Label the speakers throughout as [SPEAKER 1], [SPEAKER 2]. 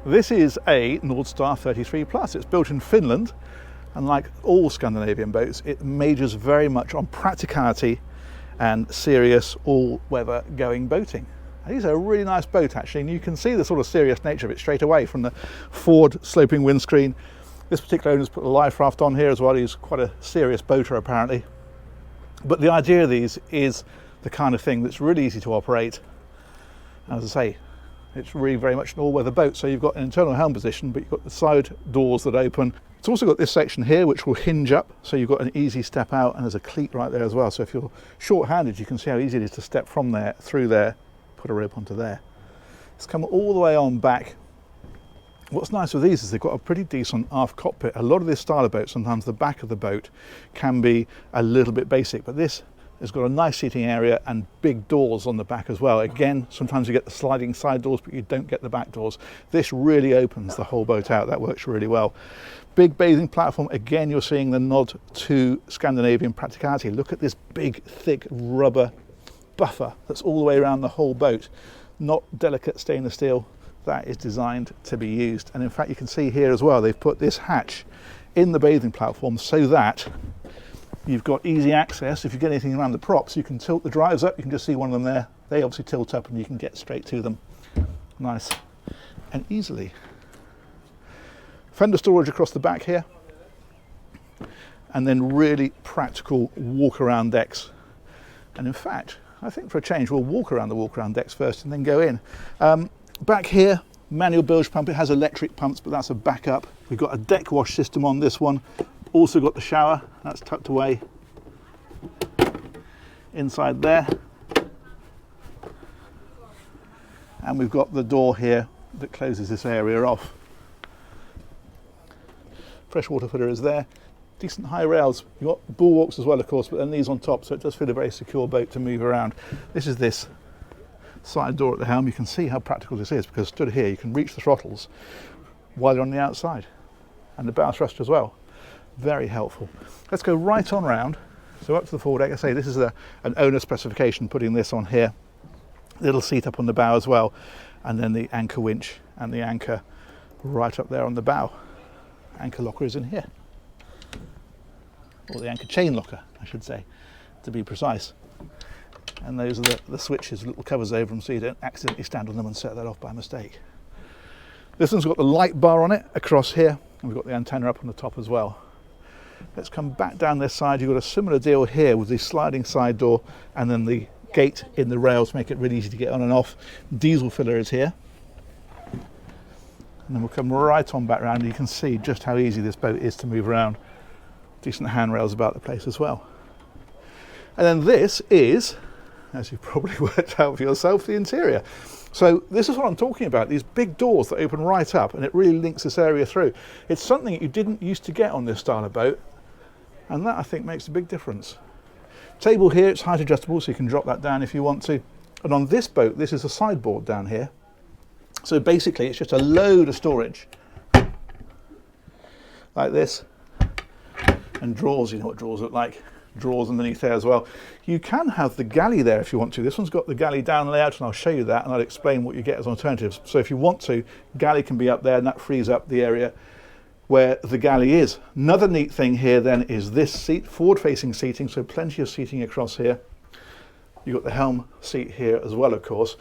[SPEAKER 1] This is a Nordstar 33 Plus. It's built in Finland, and like all Scandinavian boats, it majors very much on practicality and serious all-weather going boating. And these are a really nice boat actually, and you can see the sort of serious nature of it straight away from the forward sloping windscreen. This particular owner's put a life raft on here as well. He's quite a serious boater apparently. But the idea of these is the kind of thing that's really easy to operate. As I say, it's really very much an all-weather boat. So you've got an internal helm position, but you've got the side doors that open. It's also got this section here which will hinge up, so you've got an easy step out, and there's a cleat right there as well. So if you're short-handed, you can see how easy it is to step from there, through there, put a rope onto there. It's come all the way on back. What's nice with these is they've got a pretty decent aft cockpit. A lot of this style of boat, sometimes the back of the boat can be a little bit basic, but this has got a nice seating area and big doors on the back as well. Again, sometimes you get the sliding side doors, but you don't get the back doors. This really opens the whole boat out. That works really well. Big bathing platform. Again, you're seeing the nod to Scandinavian practicality. Look at this big, thick rubber buffer that's all the way around the whole boat. Not delicate stainless steel. That is designed to be used. And in fact, you can see here as well, they've put this hatch in the bathing platform so that you've got easy access. If you get anything around the props, you can tilt the drives up. You can just see one of them there. They obviously tilt up and you can get straight to them. Nice and easily. Fender storage across the back here. And then really practical walk-around decks. And in fact, I think for a change, we'll walk around the walk-around decks first and then go in. Back here, manual bilge pump. It has electric pumps, but that's a backup. We've got a deck wash system on this one. Also got the shower, that's tucked away inside there. And we've got the door here that closes this area off. Freshwater footer is there. Decent high rails. You've got bulwarks as well, of course, but then these on top, so it does feel a very secure boat to move around. This is this side door at the helm. You can see how practical this is, because stood here you can reach the throttles while you're on the outside, and the bow thruster as well. Very helpful. Let's go right on round. So up to the forward deck. I say this is an owner specification, putting this on here. Little seat up on the bow as well, and then the anchor winch and the anchor right up there on the bow. Anchor locker is in here, or the anchor chain locker, I should say, to be precise. And those are the switches, little covers over them, so you don't accidentally stand on them and set that off by mistake. This one's got the light bar on it across here, and we've got the antenna up on the top as well. Let's come back down this side. You've got a similar deal here with the sliding side door and then the gate in the rails to make it really easy to get on and off. Diesel filler is here. And then we'll come right on back round, and you can see just how easy this boat is to move around. Decent handrails about the place as well. And then this is, as you've probably worked out for yourself, the interior. So this is what I'm talking about, these big doors that open right up, and it really links this area through. It's something that you didn't used to get on this style of boat, and that I think makes a big difference. Table here, it's height adjustable, so you can drop that down if you want to. And on this boat, this is a sideboard down here. So basically it's just a load of storage like this, and drawers. You know what drawers look like. Drawers underneath there as well. You can have the galley there if you want to. This one's got the galley down layout, and I'll show you that, and I'll explain what you get as alternatives. So if you want to, galley can be up there, and that frees up the area where the galley is. Another neat thing here then is this seat, forward-facing seating, so plenty of seating across here. You've got the helm seat here as well, of course.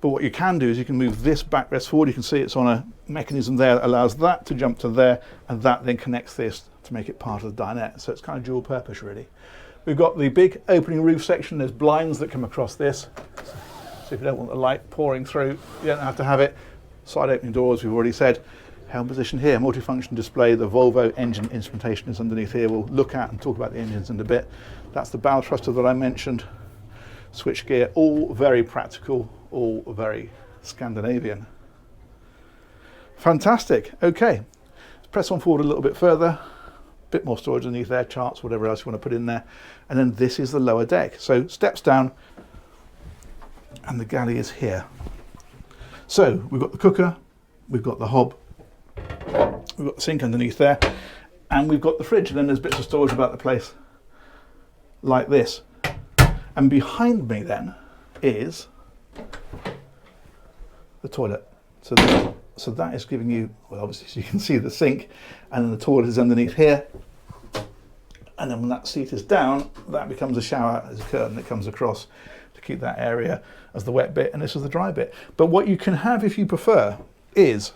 [SPEAKER 1] But what you can do is you can move this backrest forward. You can see it's on a mechanism there that allows that to jump to there, and that then connects this to make it part of the dinette. So it's kind of dual purpose really. We've got the big opening roof section. There's blinds that come across this. So if you don't want the light pouring through, you don't have to have it. Side opening doors, we've already said. Helm position here, multifunction display. The Volvo engine instrumentation is underneath here. We'll look at and talk about the engines in a bit. That's the bow thruster that I mentioned. Switch gear, all very practical, all very Scandinavian. Fantastic. Okay, let's press on forward a little bit further. Bit more storage underneath there, charts, whatever else you want to put in there. And then this is the lower deck. So steps down, and the galley is here. So we've got the cooker, we've got the hob, we've got the sink underneath there, and we've got the fridge. And then there's bits of storage about the place like this. And behind me then is the toilet. So So that is giving you, well, obviously, so you can see the sink, and then the toilet is underneath here. And then when that seat is down, that becomes a shower. There's a curtain that comes across to keep that area as the wet bit, and this is the dry bit. But what you can have, if you prefer, is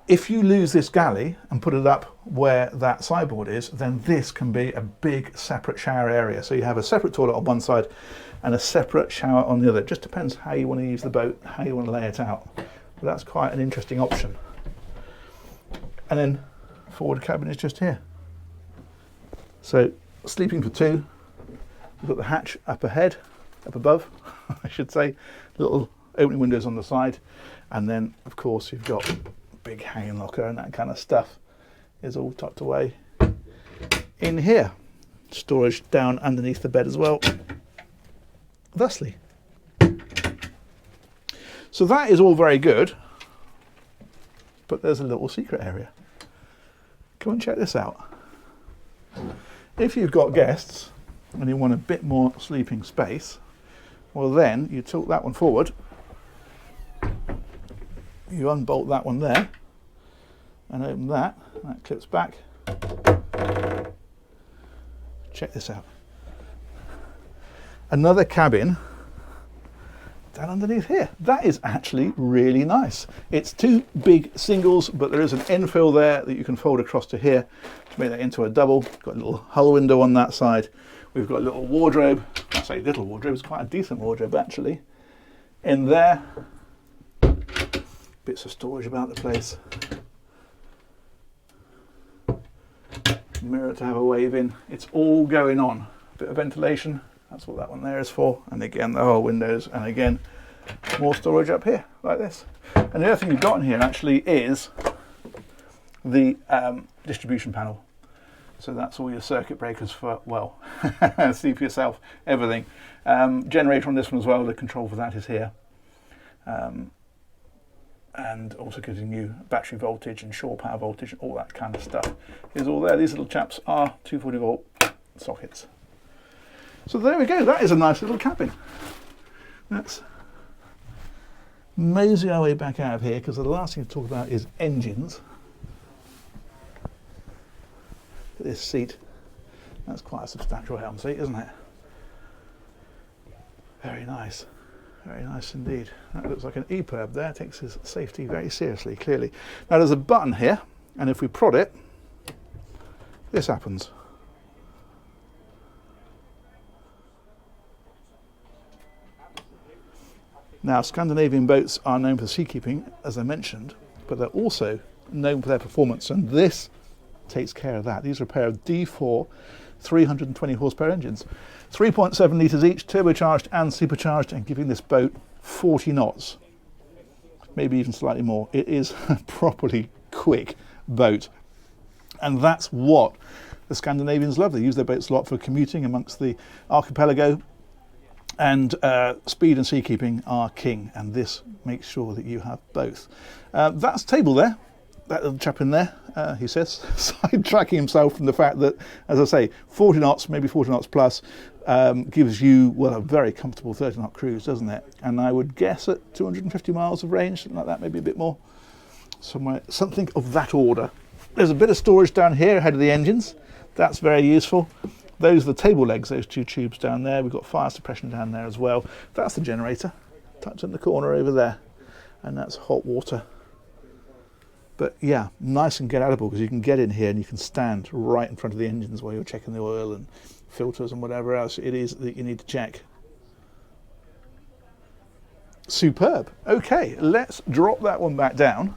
[SPEAKER 1] if you lose this galley and put it up where that sideboard is, then this can be a big separate shower area. So you have a separate toilet on one side and a separate shower on the other. It just depends how you want to use the boat, how you want to lay it out. But that's quite an interesting option. And then forward cabin is just here. So sleeping for two. We've got the hatch up ahead, up above, I should say. Little opening windows on the side. And then, of course, you've got big hanging locker and that kind of stuff is all tucked away in here. Storage down underneath the bed as well, thusly. So that is all very good, but there's a little secret area. Come and check this out. If you've got guests and you want a bit more sleeping space, well then you tilt that one forward, you unbolt that one there and open that, that clips back. Check this out. Another cabin down underneath here. That is actually really nice. It's two big singles, but there is an infill there that you can fold across to here to make that into a double. Got a little hull window on that side. We've got a little wardrobe. I say little wardrobe, it's quite a decent wardrobe actually. In there, bits of storage about the place. Mirror to have a wave in. It's all going on. Bit of ventilation, that's what that one there is for. And again, the whole windows, and again, more storage up here, like this. And the other thing you've got in here actually is the distribution panel. So that's all your circuit breakers for, well, see for yourself, everything. Generator on this one as well, the control for that is here. And also giving you battery voltage and shore power voltage and all that kind of stuff is all there. These little chaps are 240 volt sockets. So there we go, that is a nice little cabin. Let's mosey our way back out of here, because the last thing to talk about is engines. This seat, that's quite a substantial helm seat, isn't it? Very nice. Very nice indeed. That looks like an EPIRB there, takes his safety very seriously, clearly. Now there's a button here, and if we prod it, this happens. Now Scandinavian boats are known for seakeeping, as I mentioned, but they're also known for their performance, and this takes care of that. These are a pair of D4 320 horsepower engines. 3.7 litres each, turbocharged and supercharged, and giving this boat 40 knots, maybe even slightly more. It is a properly quick boat, and that's what the Scandinavians love. They use their boats a lot for commuting amongst the archipelago, and speed and seakeeping are king, and this makes sure that you have both. That's table there. That little chap in there, he says, sidetracking himself from the fact that, as I say, 40 knots, maybe 40 knots plus, gives you, well, a very comfortable 30 knot cruise, doesn't it? And I would guess at 250 miles of range, something like that, maybe a bit more, somewhere, something of that order. There's a bit of storage down here ahead of the engines. That's very useful. Those are the table legs, those two tubes down there. We've got fire suppression down there as well. That's the generator, tucked in the corner over there. And that's hot water. But yeah, nice and get outable, because you can get in here and you can stand right in front of the engines while you're checking the oil and filters and whatever else it is that you need to check. Superb. Okay, let's drop that one back down.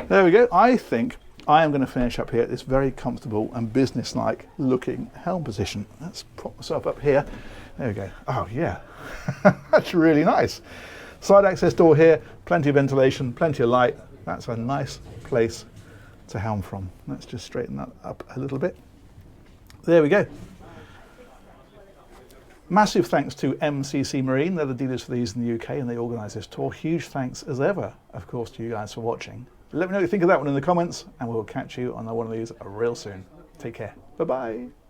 [SPEAKER 1] There we go. I think I am going to finish up here at this very comfortable and business-like looking helm position. Let's prop myself up here. There we go. Oh yeah, that's really nice. Side access door here, plenty of ventilation, plenty of light. That's a nice place to helm from. Let's just straighten that up a little bit. There we go. Massive thanks to MCC Marine, they're the dealers for these in the UK and they organise this tour. Huge thanks as ever, of course, to you guys for watching. Let me know what you think of that one in the comments and we'll catch you on one of these real soon. Take care. Bye-bye.